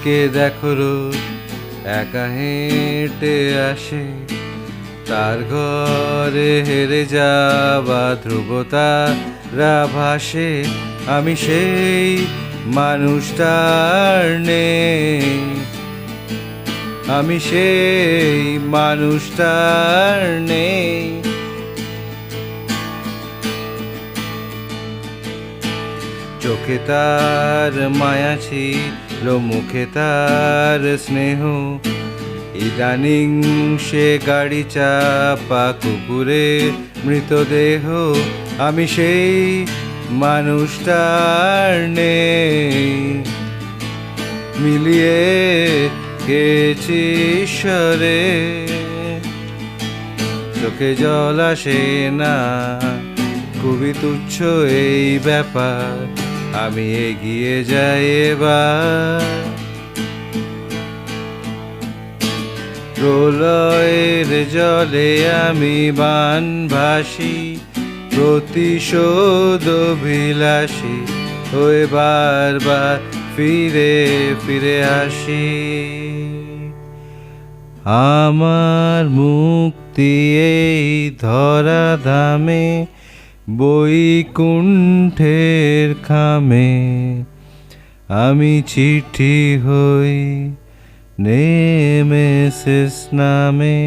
কে দেখো রোজ একা হেঁটে আসে, তার ঘরে হেরে যাওয়া ধ্রুবতারা ভাসে। আমি সেই মানুষটার নেই, আমি সেই মানুষটার নেই। চোখে তার মায়া ছিল, মুখে তার স্নেহ, ইদানিং সে গাড়ি চাপা কুকুরে মৃতদেহ। আমি সেই মানুষটার নেই, মিলিয়ে গেছি ঈশ্বরে। চোখে জল আসে না, খুবই তুচ্ছ এই ব্যাপার, আমি এগিয়ে যাই এবার। প্রলয়ের জলে আমি বানভাসি, প্রতিশোধ অভিলাষী হয়ে বারবার ফিরে ফিরে আসি। আমার মুক্তি এই ধরা ধামে, বৈকুণ্ঠের খামে, আমি চিঠি হই নেমেসিস নামে।